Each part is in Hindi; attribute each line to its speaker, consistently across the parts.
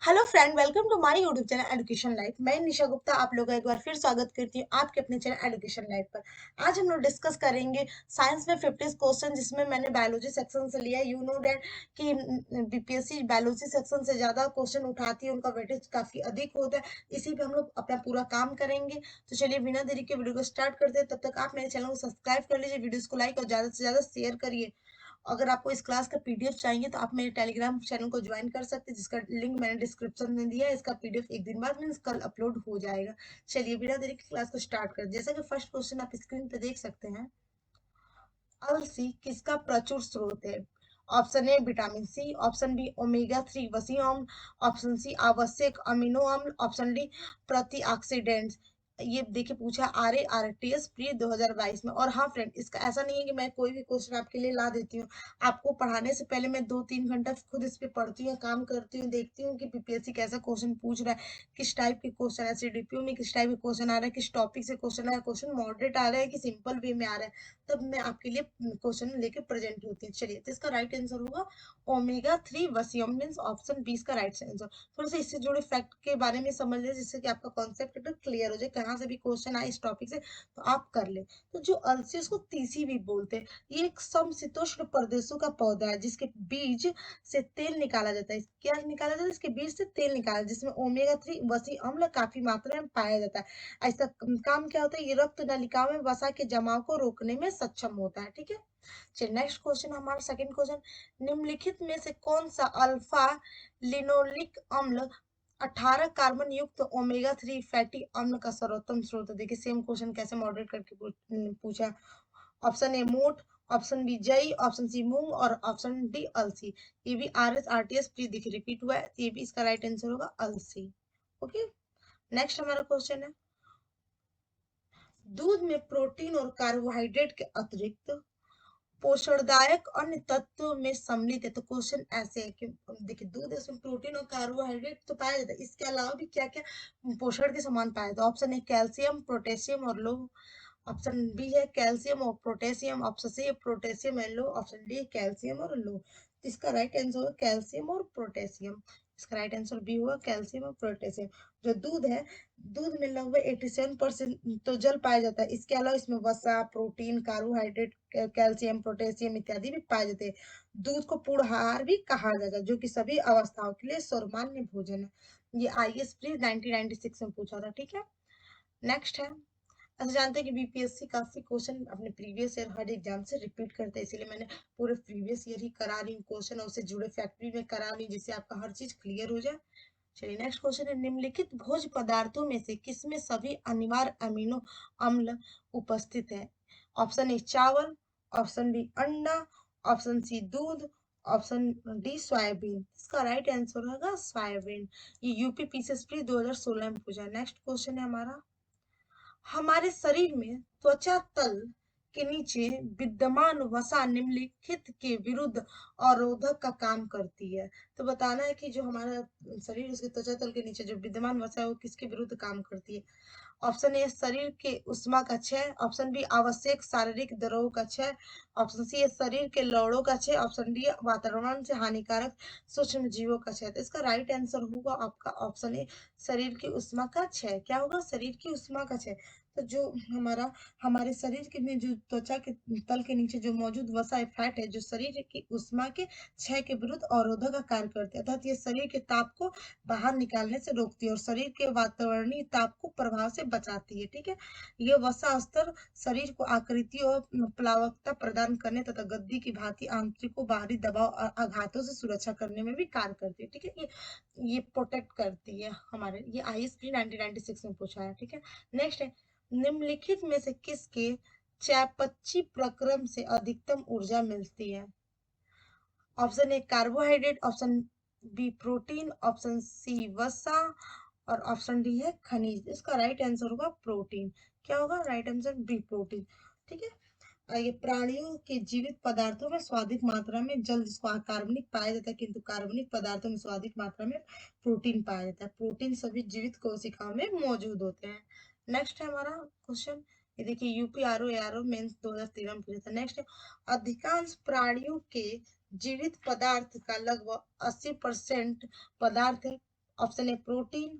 Speaker 1: Hello friend, welcome to my YouTube channel education life. मैं निशा गुप्ता आप लोगों का एक बार फिर स्वागत करती हूँ आपके अपने चैनल एजुकेशन लाइफ पर। आज हम लोग डिस्कस करेंगे साइंस में 50 क्वेश्चन, जिसमें मैंने बायोलॉजी सेक्शन से लिया है। यू नो दैट कि बीपीएससी बायोलॉजी सेक्शन से ज्यादा क्वेश्चन उठाती है, उनका वेटेज काफी अधिक होता है। इसी पे हम लोग अपना पूरा काम करेंगे। तो चलिए बिना देरी के वीडियो को स्टार्ट करते हैं। तब तक आप मेरे चैनल को सब्सक्राइब कर लीजिए, वीडियोस को लाइक और ज्यादा से ज्यादा शेयर करिए। अगर आपको इस क्लास का पीडीएफ चाहिए तो आप मेरे टेलीग्राम चैनल को ज्वाइन कर सकते हैं, जिसका लिंक मैंने डिस्क्रिप्शन में दिया है। इसका पीडीएफ एक दिन बाद मीन्स कल अपलोड हो जाएगा। चलिए बिना देरी के क्लास को स्टार्ट कर। जैसा कि फर्स्ट क्वेश्चन आप स्क्रीन पे देख सकते हैं, अलसी किसका प्रचुर स्रोत है? Option A vitamin C, option B omega 3 वसी अम्ल, ऑप्शन सी आवश्यक अमीनो अम्ल, ऑप्शन डी प्रतिऑक्सीडेंट्स। ये देखिए पूछा RARTS प्री 2022 में। और हाँ फ्रेंड, इसका ऐसा नहीं है कि मैं कोई भी क्वेश्चन आपके लिए ला देती हूँ। आपको पढ़ाने से पहले मैं 2-3 घंटा खुद इस पे पढ़ती हूँ, काम करती हूँ, देखती हूँ कि बीपीएससी कैसा क्वेश्चन पूछ रहा है, किस टाइप के क्वेश्चन है, सीडीपीओ में किस टाइप के क्वेश्चन आ रहा है, किस टॉपिक से क्वेश्चन आ रहा है, क्वेश्चन मॉडरेट आ रहा है कि सिंपल वे में आ रहा है। तब मैं आपके लिए क्वेश्चन लेके प्रेजेंट होती हूँ। चलिए, तो इसका राइट आंसर होगा ओमेगा 3 वसीयम, मीन्स ऑप्शन बी इसका राइट आंसर। थोड़ा सा इससे जुड़े फैक्ट के बारे में समझ ले, जिससे कि आपका कॉन्सेप्ट एकदम क्लियर हो जाए। कहाँ से भी क्वेश्चन आए इस टॉपिक से तो आप कर ले। तो जो अलसी, उसको तीसी भी बोलते हैं। ये एक समशीतोष्ण प्रदेशों का पौधा है, जिसके बीज से तेल निकाला जाता है। क्या निकाला जाता है? इसके बीज से तेल निकाला जाता है, जिसमें ओमेगा 3 वसी अम्ल काफी मात्रा में पाया जाता है। ऐसा काम क्या होता है? ये रक्त नलिकाओं में वसा के जमाव को रोकने में सक्षम होता है। ठीक है। चलिए नेक्स्ट क्वेश्चन, हमारा सेकंड क्वेश्चन, निम्नलिखित में से कौन सा अल्फा लिनोलिक अम्ल 18 कार्बन युक्त ओमेगा 3 फैटी अम्ल का सर्वोत्तम स्रोत है? देखिए सेम क्वेश्चन कैसे मॉडरेट करके पूछा। ऑप्शन ए मोठ, ऑप्शन बी जई, ऑप्शन सी मूंग और ऑप्शन डी अलसी। ये भी RSRTS प्लीज देखिए रिपीट हुआ है, ये भी इसका राइट आंसर होगा अलसी। ओके। नेक्स्ट हमारा क्वेश्चन है, दूध में प्रोटीन और कार्बोहाइड्रेट के अतिरिक्त पोषणदायक अन्य तत्व में सम्मिलित है। तो क्वेश्चन ऐसे है कि देखिए दूध है, उसमें प्रोटीन और कार्बोहाइड्रेट तो पाया जाता है, इसके अलावा भी क्या क्या पोषण के समान पाया जाता है? ऑप्शन ए कैल्शियम, पोटेशियम और लोह, ऑप्शन बी है कैल्शियम और पोटेशियम, ऑप्शन सी है potassium and low, option D है कैल्शियम और लो। इसका राइट आंसर होगा कैल्शियम और पोटेशियम। इसका राइट आंसर बी होगा कैल्शियम और पोटेशियम। जो दूध है, दूध में लगभग 87% तो जल पाया जाता है। इसके अलावा इसमें वसा, प्रोटीन, कार्बोहाइड्रेट, कैल्शियम, पोटेशियम इत्यादि भी पाए जाते हैं। दूध को पूर्ण आहार भी कहा जाता है, जो कि सभी अवस्थाओं के लिए सर्वमान्य भोजन है। ये IAS प्री 1996 में पूछा था। ठीक है। नेक्स्ट है, ऐसे जानते हैं कि बीपीएससी काफी क्वेश्चन अपने प्रीवियस ईयर हर एग्जाम से रिपीट करते हैं, इसीलिए मैंने पूरे प्रीवियस ईयर ही करा रही हूँ क्वेश्चन, और उससे जुड़े फैक्ट भी मैं करा रही हूँ, जिससे आपका हर चीज क्लियर हो जाए। चलिए नेक्स्ट क्वेश्चन है, निम्नलिखित भोज्य पदार्थों में से किसमें सभी अनिवार्य अमीनो अम्ल उपस्थित है? ऑप्शन ए चावल, ऑप्शन बी अंडा, ऑप्शन सी दूध, ऑप्शन डी सोयाबीन। इसका राइट आंसर होगा सोयाबीन। ये यूपी पीसीएस प्री 2016 में पूछा। नेक्स्ट क्वेश्चन है हमारा, हमारे शरीर में त्वचा तल के नीचे विद्यमान वसा निम्नलिखित के विरुद्ध अवरोधक का काम करती है। तो बताना है कि जो हमारा शरीर, उसके त्वचा तल के नीचे जो विद्यमान वसा है वो किसके विरुद्ध काम करती है? ऑप्शन ए शरीर के उष्मा का क्षय, ऑप्शन बी आवश्यक शारीरिक द्रव्यों का क्षय, ऑप्शन सी है शरीर के लवणों का क्षय, ऑप्शन डी वातावरण से हानिकारक सूक्ष्म जीवों का क्षय। तो इसका राइट आंसर होगा आपका ऑप्शन ए शरीर की उष्मा का क्षय। क्या होगा? शरीर की उष्मा का क्षय। तो जो हमारा, हमारे शरीर के में जो त्वचा के तल के नीचे जो मौजूद वसा है, फैट है, जो शरीर की उष्मा के क्षय के विरुद्ध अवरोधक का कार्य करते हैं, अर्थात ये शरीर के ताप को बाहर निकालने से रोकती है और शरीर के वातावरणीय ताप को प्रभाव से बचाती है। ठीक है। ये वसा स्तर शरीर को आकृति और प्लावकता प्रदान करने तथा गद्दी की भांति आंतरिक को बाहरी दबाव और आघातों से सुरक्षा करने में भी कार्य करती है। ठीक है। ये प्रोटेक्ट करती है हमारे, ये ISP 1996 में पूछा है। ठीक है। नेक्स्ट है, निम्नलिखित में से किसके चयापचय प्रक्रम से अधिकतम ऊर्जा मिलती है? Option A carbohydrate, option B protein, option C वसा और ऑप्शन डी है खनिज। इसका राइट आंसर होगा प्रोटीन। क्या होगा राइट आंसर? B protein. ठीक है। ये प्राणियों के जीवित पदार्थों में स्वादिक मात्रा में जल, जिसको कार्बनिक पाया जाता है, किंतु कार्बनिक पदार्थों में स्वादिक मात्रा में प्रोटीन पाया जाता है। प्रोटीन सभी जीवित कोशिकाओं में मौजूद होते हैं। नेक्स्ट है हमारा क्वेश्चन, ये देखिए यूपी आरओ मेंस 2013 में पूछा था। नेक्स्ट है, अधिकांश प्राणियों के जीवित पदार्थ का लगभग 80% पदार्थ है option A protein,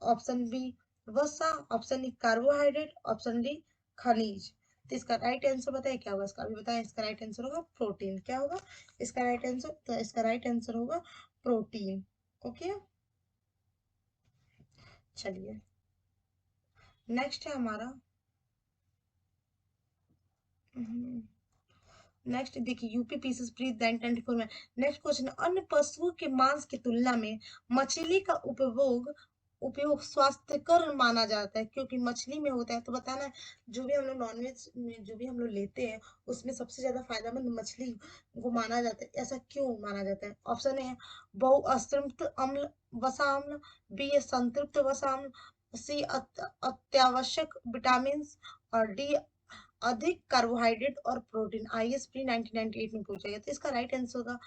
Speaker 1: option B वसा, option D carbohydrate, option D खनिज। तो इसका राइट आंसर बताइए क्या होगा इसका, अभी बताएं। इसका राइट आंसर होगा प्रोटीन। क्या होगा इसका राइट आंसर? तो इसका राइट आंसर होगा प्रोटीन। ओके, चलिए नेक्स्ट है हमारा। नेक्स्ट देखिए यूपी पीसीएस प्री 1994 में नेक्स्ट क्वेश्चन, अन्य पशुओं के मांस की तुलना में मछली का उपभोग उपयोग स्वास्थ्यकर माना जाता है, क्योंकि मछली में होता है। तो बताना है, जो भी हम लोग नॉनवेज में जो भी हम लोग लेते हैं उसमें सबसे ज्यादा फायदेमंद मछली को माना जाता है। ऐसा क्यों माना जाता है? ऑप्शन ए है बहुअसंतृप्त अम्ल वसा अम्ल, बी है संतृप्त वसा अम्ल, सी अत्यावश्यक विटामिन, और डी अधिक कार्बोहाइड्रेट और प्रोटीन। आईएएस प्री 1998 में पूछा गया। तो इसका राइट आंसर होगा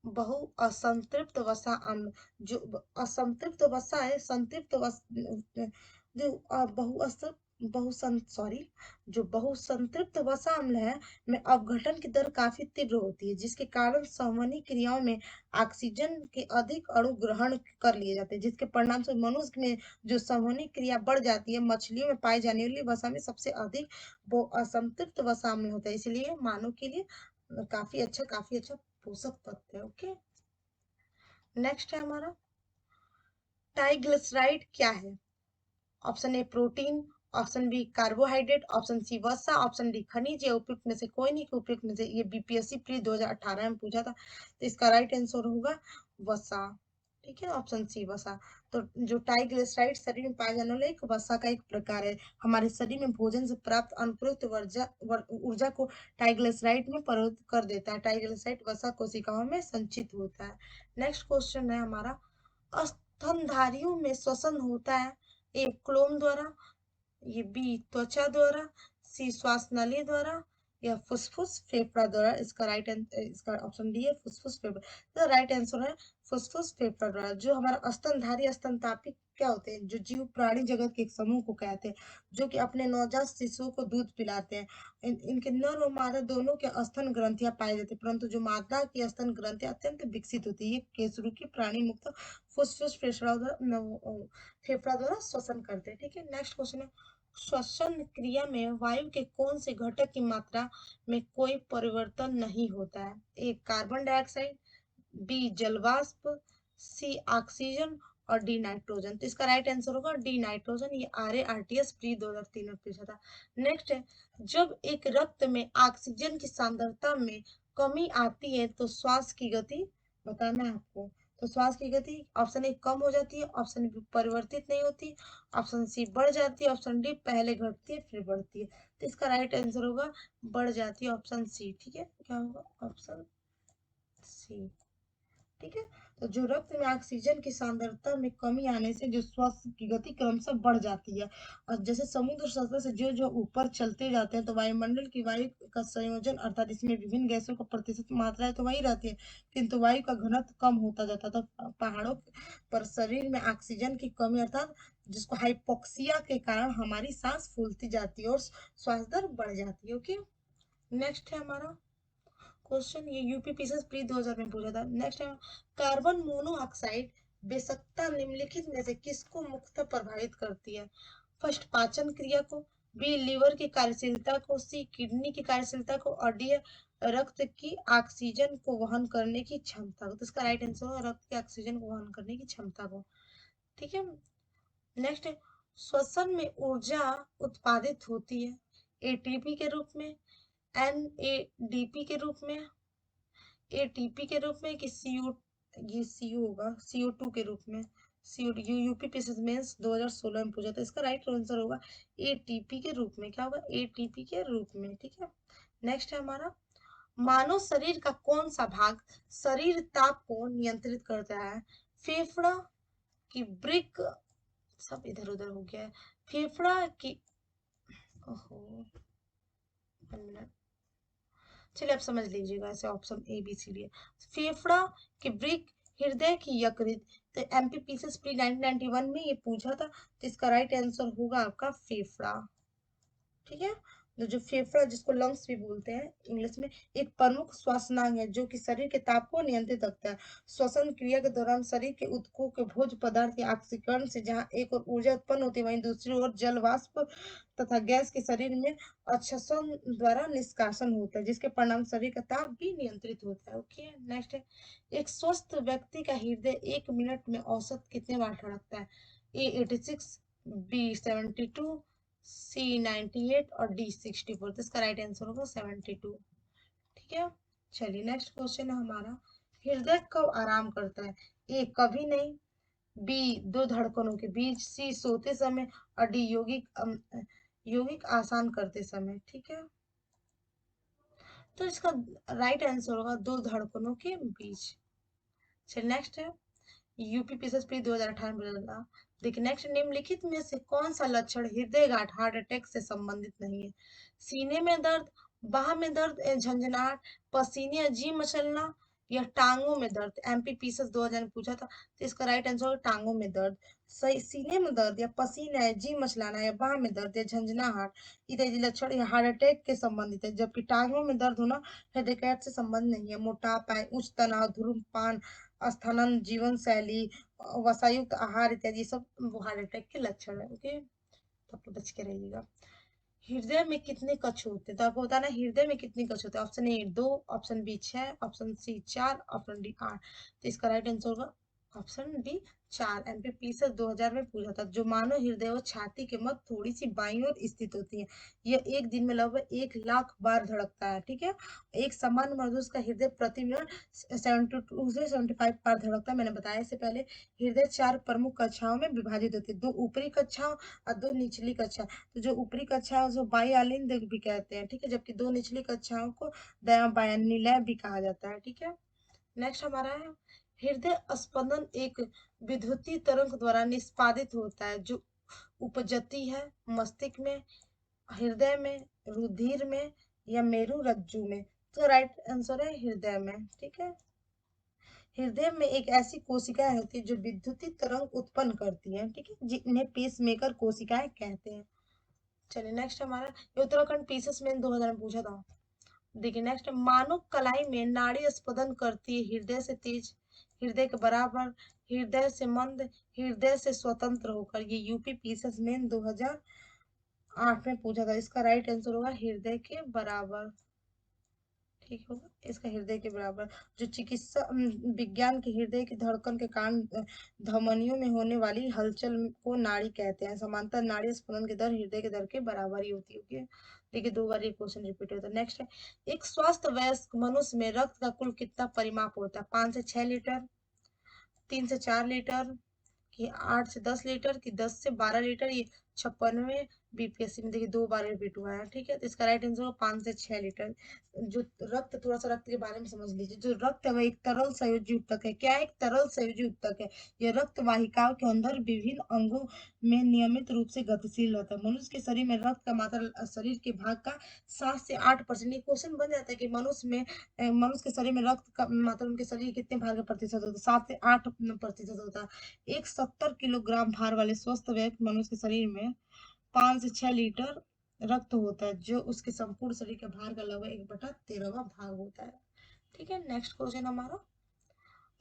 Speaker 1: बहु असंतृप्त वसा अम्ल। जो असंतृप्त वसा है, संतृप्त वस जो बहुसं सॉरी जो बहुसंतृप्त वसा अम्ल है में अवघटन की दर काफी तीव्र होती है, जिसके कारण संवहनी क्रियाओं में ऑक्सीजन के अधिक अणु ग्रहण कर लिए जाते हैं, जिसके परिणाम से मनुष्य में जो संवहनी क्रिया बढ़ जाती है। मछलियों में पाई जाने वाली वसा में सबसे अधिक वो असंतृप्त वसा अम्ल होता है, इसलिए मानव के लिए काफी अच्छा पोषक तत्व है। ओके, नेक्स्ट है हमारा ट्राइग्लिसराइड क्या है? Option A protein, option B carbohydrate, option C वसा, ऑप्शन डी खनिज, या उपयुक्त में से कोई नहीं। उपयुक्त में से ये बीपीएससी प्री 2018 में पूछा था। तो इसका राइट आंसर होगा वसा। ठीक है, ऑप्शन सी वसा। तो जो ट्राइग्लिसराइड शरीर में पाए जाने वाले एक वसा का एक प्रकार है। हमारे शरीर में भोजन से प्राप्त अनुपयुक्त ऊर्जा को ट्राइग्लिसराइड में परिवर्तित कर देता है। ट्राइग्लिसराइड वसा कोशिकाओं में संचित होता है। नेक्स्ट क्वेश्चन है हमारा, स्तनधारियों में श्वसन होता है ए क्लोम द्वारा, ये बी त्वचा द्वारा, सी श्वास नली द्वारा, या फुसफुस फेफड़ा द्वारा। इसका ऑप्शन डी है फुसफुस फेफड़ा। तो राइट आंसर है फुसफुस फेफड़ा द्वारा। जो हमारा स्तनधारी स्तनपायी क्या होते हैं? जो जीव प्राणी जगत के एक समूह को कहते हैं, जो कि अपने नवजात शिशुओं को दूध पिलाते हैं। इनके नर और मादा दोनों के स्तन ग्रंथियां पाई जाती है, परंतु जो मादा की स्तन ग्रंथियां अत्यंत विकसित होती है। ये केसरुकी प्राणी मुक्त फुसफुस फेफड़ा द्वारा श्वसन करते हैं। ठीक है, नेक्स्ट क्वेश्चन है, श्वसन क्रिया में वायु के कौन से घटक की मात्रा में कोई परिवर्तन नहीं होता है? ए कार्बन डाइऑक्साइड, बी जलवाष्प, सी ऑक्सीजन, और डी नाइट्रोजन। तो इसका राइट आंसर होगा डी नाइट्रोजन। ये आरएआरटीएस प्री 2003 में पूछा था। नेक्स्ट है, जब एक रक्त में ऑक्सीजन की सांद्रता में कमी आती है तो श्वास की गति बताना है आपको। तो श्वास की गति ऑप्शन ए कम हो जाती है, ऑप्शन बी परिवर्तित नहीं होती, ऑप्शन सी बढ़ जाती है, ऑप्शन डी पहले घटती है फिर बढ़ती है। तो इसका राइट आंसर होगा बढ़ जाती है, ऑप्शन सी। ठीक है, क्या होगा? Option C. ठीक है, तो जो रक्त में ऑक्सीजन की सांद्रता में कमी आने से जो श्वास की गति क्रमशः बढ़ जाती है। और जैसे समुद्र सतह से जो जो ऊपर चलते जाते हैं तो वायुमंडल की वायु का संयोजन अर्थात इसमें विभिन्न गैसों का प्रतिशत मात्रा है तो वही रहती है, किंतु वायु का घनत्व कम होता जाता है। तो पहाड़ों पर शरीर में ऑक्सीजन की कमी अर्थात जिसको हाइपोक्सिया के कारण हमारी सांस फूलती जाती है और श्वास दर बढ़ जाती है। ओके, नेक्स्ट है हमारा क्वेश्चन, ये यूपी पीसीएस प्री 2000 में पूछा था। नेक्स्ट है, कार्बन मोनोऑक्साइड बेशकता निम्नलिखित में से किसको मुख्यतः प्रभावित करती है? फर्स्ट पाचन क्रिया को, बी लीवर की कार्यशीलता को, सी किडनी की कार्यशीलता को, और डी रक्त की ऑक्सीजन को वहन करने की क्षमता को। तो इसका राइट आंसर होगा रक्त की ऑक्सीजन को वहन करने की क्षमता को। ठीक है, नेक्स्ट है, श्वसन में ऊर्जा उत्पादित होती है एटीपी के रूप में, एनएडीपी के रूप में, एटीपी के रूप में, कि सीयू होगा CO2 के रूप में। सीओ यूपी पीसीएस मेंस 2016 में पूछा था। इसका राइट आंसर होगा एटीपी के रूप में। क्या होगा? एटीपी के रूप में। ठीक है, नेक्स्ट है हमारा, मानव शरीर का कौन सा भाग शरीर ताप को नियंत्रित करता है? फेफड़ा की ब्रिक, सब इधर उधर हो गया है। फेफड़ा की, ओहो, चलिए आप समझ लीजिएगा, ऐसे option A B C D है। फेफड़ा की ब्रिक, हृदय की यकृत। तो एमपीपीसीएस प्री 1991 में ये पूछा था। तो इसका राइट आंसर होगा आपका फेफड़ा। ठीक है, जो फेफड़ा जिसको लंग्स भी बोलते हैं इंग्लिश में, एक प्रमुख श्वसनांग है जो कि शरीर के ताप को नियंत्रित रखता है। श्वसन क्रिया के दौरान शरीर के ऊतकों के भोज्य पदार्थ के ऑक्सीकरण से जहां एक और ऊर्जा उत्पन्न होती है, वहीं दूसरी ओर जल वाष्प तथा गैस के शरीर में अपश्वसन द्वारा निष्कासन होता है, जिसके परिणाम शरीर का ताप भी नियंत्रित होता है। ओके, नेक्स्ट है, एक स्वस्थ व्यक्ति का हृदय 1 मिनट में औसत कितने बार धड़कता है? ए 86, बी 72, सी 98 और डी 64। तो इसका राइट आंसर होगा 72। ठीक है, चलिए नेक्स्ट क्वेश्चन है हमारा, हृदय कब आराम करता है? ए कभी नहीं, बी दो धड़कनों के बीच, सी सोते समय और डी यौगिक आसान करते समय। ठीक है, तो इसका राइट आंसर होगा दो धड़कनों के बीच। चलिए नेक्स्ट है, यूपी पीएसएसपी 2018 में बदला। देखिए नेक्स्ट, निम्नलिखित में से कौन सा लक्षण हृदय गांठ हार्ट अटैक से संबंधित नहीं है? सीने में दर्द, बाह में दर्द, झंझनाहट, पसीने या जी मचलना, या टांगों में दर्द? एमपी पीएसएस 2000 में पूछा था, तो इसका राइट आंसर होगा टांगों में दर्द। सही, सीने में दर्द या पसीना या जी मचलाना या बाह में दर्द या झंझनाहट इत्यादि लक्षण या हार्ट अटैक के संबंधित है, जबकि टांगों में दर्द होना हृदय से संबंध नहीं है। मोटापा, उच्च तनाव, धूम्रपान, स्थानन जीवन शैली, वसायुक्त आहार इत्यादि सब हार्ट अटैक के लक्षण है। ओके, तो आप बच के रहिएगा। हृदय में कितने कक्ष होते हैं? तो आपको बताना है हृदय में कितने कक्ष होते हैं। Option A 2, option B 6, option C 4, option D 8। तो इसका राइट आंसर होगा ऑप्शन डी 4। एमपीपी से 2000 में पूछा था। जो मानव हृदय और छाती के मध्य थोड़ी सी बाईं ओर स्थित होती है, यह एक दिन में लगभग 1 लाख बार धड़कता है। ठीक है, एक सामान्य मनुष्य का हृदय प्रति मिनट 72 से 75 बार धड़कता है। मैंने बताया इससे पहले, हृदय 4 प्रमुख कक्षाओं में विभाजित होती है, 2 ऊपरी कक्षाओं और 2 निचली कक्षा। तो जो ऊपरी कक्षा है उसको बाह्यलिंद भी कहते हैं। ठीक है, जबकि 2 निचली कक्षाओं को बाह्यनिलय भी कहा जाता है। ठीक है, नेक्स्ट हमारा है, हृदय स्पंदन एक विद्युतीय तरंग द्वारा निष्पादित होता है जो उपजती है मस्तिष्क में, हृदय में, रुधिर में या मेरु रज्जु में। तो राइट आंसर है हृदय में। ठीक है, हृदय में एक ऐसी कोशिकाएं होती है जो विद्युतीय तरंग उत्पन्न करती है। ठीक है, जिन्हें पेसमेकर कोशिकाएं कहते हैं। चलिए नेक्स्ट हमारा, ये उत्तराखंड पीसेस में 2000 में पूछा था। देखिए नेक्स्ट, मानव कलाई में नाड़ी स्पंदन करती है हृदय से तेज, हृदय के बराबर, हृदय से मंद, हृदय से स्वतंत्र होकर। ये यूपी पीसेस में 2008 में पूछा था। इसका राइट आंसर होगा हृदय के बराबर। ठीक होगा, इसका हृदय के बराबर। जो चिकित्सा विज्ञान के हृदय की धड़कन के कारण धमनियों में होने वाली हलचल को नाड़ी कहते हैं। समांतर नाड़ी स्पंदन की दर हृदय की दर के बराबर ही होती है। देखिए 2 बार ये क्वेश्चन रिपीट होता है। नेक्स्ट है, एक स्वस्थ वयस्क मनुष्य में रक्त का कुल कितना परिमाप होता है? 5 से 6 लीटर, 3 से 4 लीटर, कि 8 से 10 लीटर, कि 10 से 12 लीटर। ये 96 बीपीएससी में देखिए 2 बार रिपीट हुआ है। ठीक है, तो इसका राइट आंसर होगा 5 से 6 लीटर। जो रक्त, थोड़ा सा रक्त के बारे में समझ लीजिए। जो रक्त है वह एक तरल संयोजी ऊतक है। क्या है? एक तरल संयोजी ऊतक है। यह रक्त वाहिकाओं के अंदर विभिन्न अंगों में नियमित रूप से गतिशील रहता है। मनुष्य के शरीर में रक्त का मात्रा शरीर के भाग का 7 से 8%। ये क्वेश्चन बन जाता है कि मनुष्य के शरीर में रक्त का मात्रा उनके शरीर के कितने भाग का प्रतिशत होता है? 7 से 8% होता है। एक 70 किलोग्राम भार वाले स्वस्थ व्यक्ति मनुष्य के शरीर में 5 से 6 लीटर रक्त होता है, जो उसके संपूर्ण शरीर के भार का लगभग 1/13 भाग होता है। ठीक है, नेक्स्ट क्वेश्चन हमारा,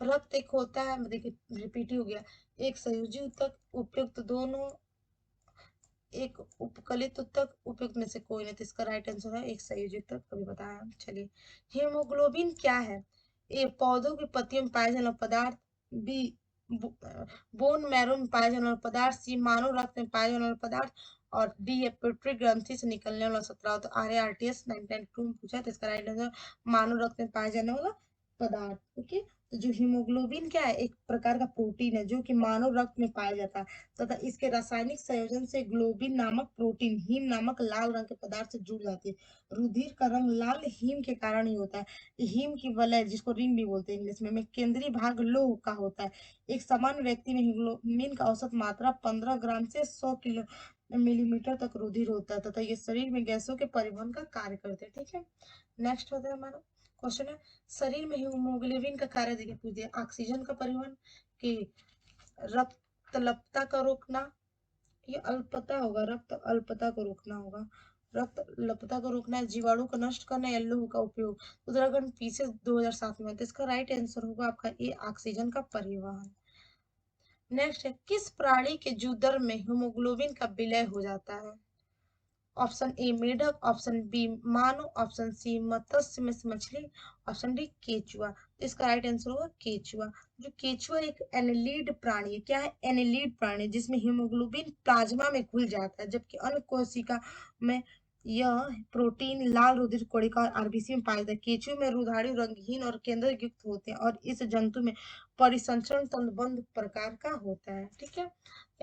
Speaker 1: रक्त एक होता है, देखिए रिपीट ही हो गया, एक संयोजी ऊतक, उपयुक्त दोनों, एक उपकलित ऊतक, उपयुक्त में से कोई नहीं। तो इसका राइट आंसर है एक संयोजी ऊतक, अभी बताया। चलिए, हीमोग्लोबिन क्या है? ए पौधों की पत्तियों में पाए जाने वाला पदार्थ, बी बोन मैरो में पाए जाने वाला पदार्थ, सी मानव रक्त में पाए जाने वाला पदार्थ, और डी है पिट्यूटरी ग्रंथि से निकलने वाला स्राव। तो RARTS 1992 में पूछा, तो इसका राइट आंसर मानव रक्त में पाए जाने वाला पदार्थ। ओके, तो जो हीमोग्लोबिन क्या है? एक प्रकार का प्रोटीन है जो कि मानव रक्त में पाया जाता है तथा इसके रासायनिक संयोजन से ग्लोबिन नामक प्रोटीन हीम नामक लाल रंग के पदार्थ से जुड़ जाती है। रुधिर का रंग लाल हीम के कारण ही होता है। हीम की वलय, जिसको रिंग भी बोलते हैं इंग्लिश में केंद्रीय भाग लौह का होता है। एक सामान्य व्यक्ति में हीमोग्लोबिन का औसत मात्रा 15 ग्राम से 100 किलो मिलीमीटर तक रुधिर होता है तथा ये शरीर में गैसों के परिवहन का कार्य करते हैं। ठीक है, नेक्स्ट होता है हमारा क्वेश्चन है, शरीर में हीमोग्लोबिन का कार्य देखिए पूछ दिया, ऑक्सीजन का परिवहन, कि रक्तल्पता का रोकना, ये अल्पता होगा, रक्त अल्पता को रोकना होगा, रक्त लपता को रोकना है, जीवाणु को नष्ट करना है, लौह का उपयोग। उत्तराखंड पीसेस 2007 में। तो इसका राइट आंसर होगा आपका ए, ऑक्सीजन का परिवहन। नेक्स्ट है, किस प्राणी के जूदर में हीमोग्लोबिन का विलय हो जाता है? ऑप्शन ए मेढक, ऑप्शन बी मानव, ऑप्शन सी मत्स्य में से मछली, ऑप्शन डी केचुआ। तो इसका राइट आंसर होगा केचुआ। जो केचुआ एक एनिलीड प्राणी है। क्या है? एनिलीड प्राणी, जिसमें हीमोग्लोबिन प्लाज्मा में घुल जाता है, जबकि अन्य कोशिका में यह प्रोटीन लाल रुधिर कोशिका और आरबीसी में पाया जाता है। केचुआ में रुधिर रंगहीन और केंद्र युक्त होते हैं और इस जंतु में परिसंचरण तंत्रबद्ध प्रकार का होता है। ठीक है,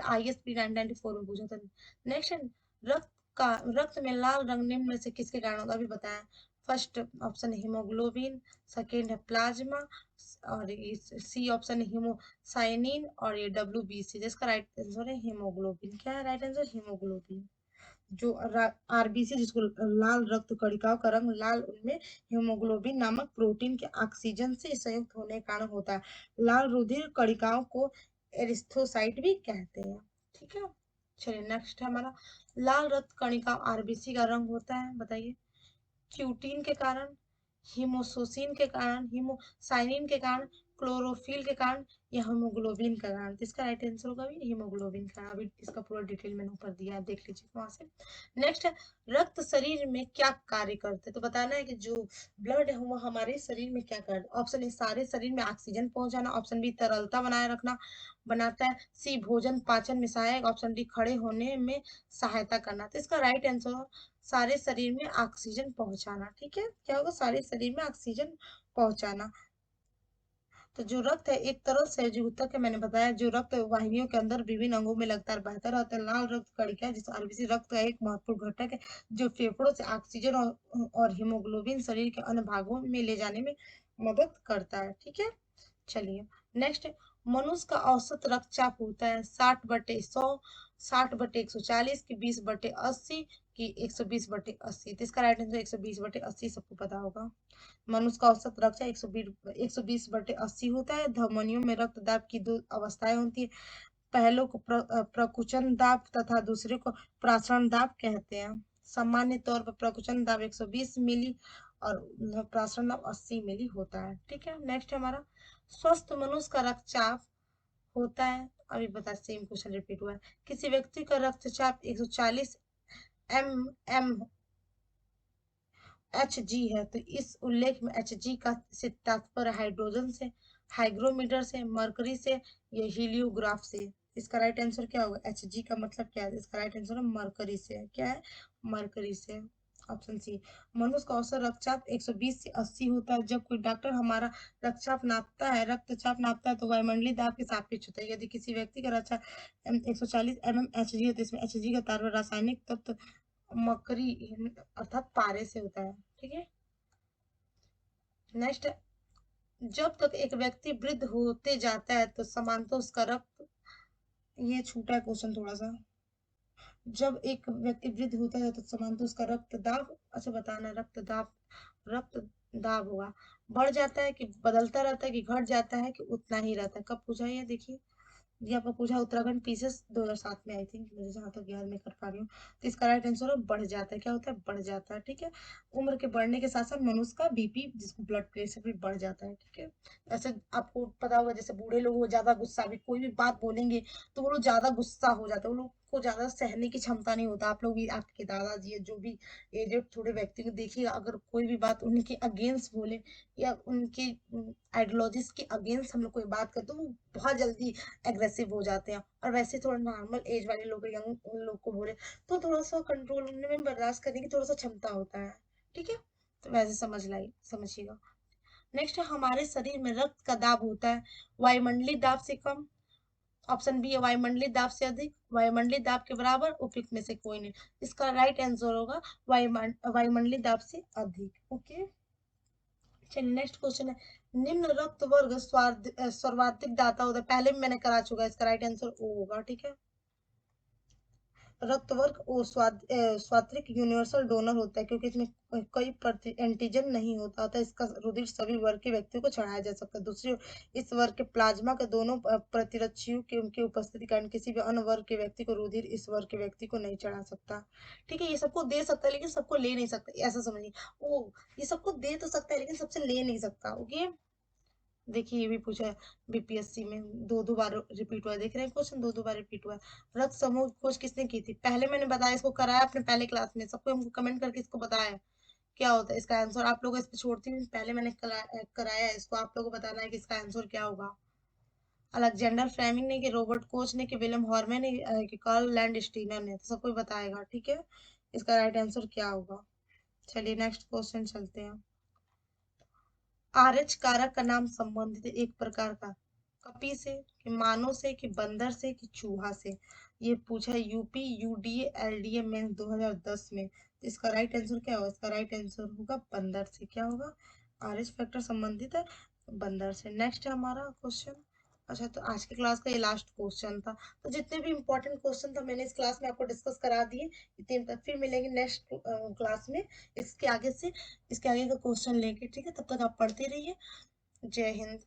Speaker 1: ISP 1994 में पूछा था। नेक्स्ट, रक्त का रक्त में लाल रंग निम्न में से किसके कारण होता है? अभी बताया। फर्स्ट ऑप्शन हीमोग्लोबिन, सेकेंड है प्लाज्मा, और सी ऑप्शन है हीमोसाइनिन, और ये WBC। जिसका राइट आंसर है हीमोग्लोबिन। क्या है राइट आंसर? हीमोग्लोबिन। जो आरबीसी, जिसको लाल रक्त कणिकाओं का रंग लाल, उनमें हीमोग्लोबिन नामक प्रोटीन के ऑक्सीजन से संयुक्त होने के कारण होता है। लाल रुधिर कणिकाओं को एरिथ्रोसाइट भी कहते हैं। ठीक है, चलिए नेक्स्ट है हमारा, लाल रक्त कणिका आरबीसी का रंग होता है, बताइए। क्यूटीन के कारण, हीमोसोसिन के कारण, हीमोसाइनिन के कारण, क्लोरोफिल के कारण, या हीमोग्लोबिन के कारण। तो इसका राइट आंसर होगा भी हीमोग्लोबिन का। अभी इसका पूरा डिटेल मैंने ऊपर दिया है, देख लीजिए वहां से। नेक्स्ट है, रक्त शरीर में क्या कार्य करते हैं? तो बताना है कि जो ब्लड है वो हमारे शरीर में क्या करता है। ऑप्शन ए सारे शरीर में ऑक्सीजन पहुंचाना, ऑप्शन बी तरलता बनाए रखना बनाता है, सी भोजन पाचन में सहायक, ऑप्शन डी खड़े होने में सहायता करना। तो इसका राइट आंसर सारे शरीर में ऑक्सीजन पहुंचाना। ठीक है, क्या होगा? सारे शरीर में ऑक्सीजन पहुंचाना। तो जो रक्त है एक तरल संयोजक है, मैंने बताया। जो रक्त वाहिनियों के अंदर विभिन्न अंगों में लगातार बहता रहता है। लाल रक्त कणिका है, जिस आरबीसी रक्त का एक महत्वपूर्ण घटक है, जो फेफड़ों से ऑक्सीजन और हीमोग्लोबिन शरीर के अन्य भागों में ले जाने में मदद करता है। ठीक है, चलिए नेक्स्ट, मनुष्य का औसत रक्तचाप होता है 60/100, 60/140, की 20/80, की 120/80। तो इसका राइट आंसर 120/80, सबको पता होगा। मनुष्य का औसत रक्तचाप 120/80 होता है। धमनियों में रक्तदाब की दो अवस्थाएं होती है, पहले को प्रकुचन दाब तथा दूसरे को प्रासरण दाब कहते हैं। सामान्य तौर पर प्रकुचन दाब 120 मिली और प्रासरण दाब 80 मिली होता है। ठीक है, नेक्स्ट हमारा, स्वस्थ मनुष्य का रक्तचाप होता है, अभी बता, सेम क्वेश्चन रिपीट हुआ है। किसी व्यक्ति का रक्तचाप 140 एम Hg है, तो इस उल्लेख में Hg का से तात्पर्य हाइड्रोजन से, हाइग्रोमीटर से, मरकरी से, या हीलियोग्राफ से। इसका राइट आंसर क्या होगा? Hg का मतलब क्या है? इसका राइट आंसर है मरकरी से। क्या है? मरकरी से, ऑप्शन सी। मनुष्य का औसत रक्तचाप 120 से 80 होता है। जब कोई डॉक्टर हमारा रक्तचाप नापता है तो वायुमंडलीय दाब के सापेक्ष होता है। यदि किसी व्यक्ति का रक्तचाप 140 mmHg है, तो इसमें Hg का तात्पर्य रासायनिक तत्व मकरी अर्थात पारे से होता है। ठीक है, नेक्स्ट, जब तक एक व्यक्ति वृद्ध होते जाता है तो समानतः उसका रक्त, ये छूटा है क्वेश्चन थोड़ा सा। जब एक व्यक्ति वृद्ध होता है तो समानतः उसका रक्तदाब, अच्छा बताना, रक्त दाब होगा, बढ़ जाता है कि बदलता रहता है कि घट जाता है कि उतना ही रहता है? कब पूछा है ये? देखिए, ये आपको पूछा उत्तराखंड पीसेस 2007 में, आई थिंक, मुझे जहां तक याद मैं कर पा रही हूँ। तो इसका राइट आंसर बढ़ जाता है। क्या होता है? बढ़ जाता है। ठीक है, उम्र के बढ़ने के साथ साथ मनुष्य का बीपी, जिसको ब्लड प्रेशर, भी बढ़ जाता है। ठीक है, ऐसे आपको पता होगा, जैसे बूढ़े लोग वो ज्यादा गुस्सा, भी कोई भी बात बोलेंगे तो वो लोग ज्यादा गुस्सा हो जाते हैं, वो लोग को ज्यादा सहने की क्षमता नहीं होता। आप लोग भी, आपके दादाजी या जो भी एजेड थोड़े व्यक्ति को देखिएगा, अगर कोई भी बात उनके अगेंस्ट बोले या उनके आइडियोलॉजीज के अगेंस्ट हम लोग कोई बात करते, तो वो बहुत जल्दी एग्रेसिव हो जाते हैं। और वैसे थोड़ा नॉर्मल एज वाले लोग, यंग उन लोग को बोले तो थोड़ा सा कंट्रोल में, बर्दाश्त करने की थोड़ा सा क्षमता होता है। ठीक है, तो वैसे समझिएगा। नेक्स्ट है, हमारे शरीर में रक्त का दाब होता है वायुमंडलीय दाब से कम, ऑप्शन बी है वायुमंडलीय दाब से अधिक, वायुमंडलीय दाब के बराबर, उपयुक्त में से कोई नहीं। इसका राइट आंसर होगा वायुमंडलीय दाब से अधिक। ओके, चलिए नेक्स्ट क्वेश्चन है, निम्न रक्त वर्ग सर्वाधिक दाता होता है। पहले भी मैंने करा चुका है, इसका राइट आंसर ओ होगा। ठीक है, रक्तवर्ग स्वात्रिक यूनिवर्सल डोनर होता है क्योंकि इसमें कोई एंटीजन नहीं होता था। इसका रुधिर सभी वर्ग के व्यक्तियों को चढ़ाया जा सकता है। दूसरी ओर इस वर्ग के प्लाज्मा के दोनों प्रतिरक्षियों की उनकी उपस्थिति के कारण किसी भी अन्य वर्ग के व्यक्ति को रुधिर इस वर्ग के व्यक्ति को नहीं चढ़ा सकता। ठीक है, ये सबको दे सकता है लेकिन सबको ले नहीं सकता, ऐसा समझिए। ओ, ये सबको दे तो सकता है लेकिन सबसे ले नहीं सकता। ओके, देखिए ये भी पूछा है बीपीएससी में, दो दो बार रिपीट हुआ है। देख रहे हैं क्वेश्चन, दो दो बार रिपीट हुआ है। रक्त समूह की खोज किसने की थी? पहले मैंने बताया, इसको कराया अपने पहले क्लास में, सबको हमको कमेंट करके इसको बताया है क्या होता है इसका आंसर। आप लोगों को इस पे छोड़ती हूँ, पहले मैंने कराया है इसको, आप लोगों को बताना है कि इसका आंसर क्या होगा। अलेक्जेंडर फ्लेमिंग ने, कि रॉबर्ट कोच ने, कि विलियम हॉर्मे ने, कि कार्ल लैंडस्टीनर ने? तो सब कोई बताएगा, ठीक है। इसका राइट आंसर क्या होगा? चलिए नेक्स्ट क्वेश्चन चलते हैं। आरएच कारक का नाम संबंधित है एक प्रकार का कपी से, कि मानव से, कि बंदर से, कि चूहा से? ये पूछा है यूपी यूडीए एलडीए मेंस 2010 में। तो इसका राइट आंसर क्या होगा? इसका राइट आंसर होगा बंदर से। क्या होगा? आरएच फैक्टर संबंधित है बंदर से। नेक्स्ट है हमारा क्वेश्चन। अच्छा, तो आज की क्लास का ये लास्ट क्वेश्चन था। तो जितने भी इंपॉर्टेंट क्वेश्चन था मैंने इस क्लास में आपको डिस्कस करा दिए। इतने फिर मिलेंगे नेक्स्ट क्लास में इसके आगे से, इसके आगे का क्वेश्चन लेके। ठीक है, तब तक आप पढ़ते रहिए। जय हिंद।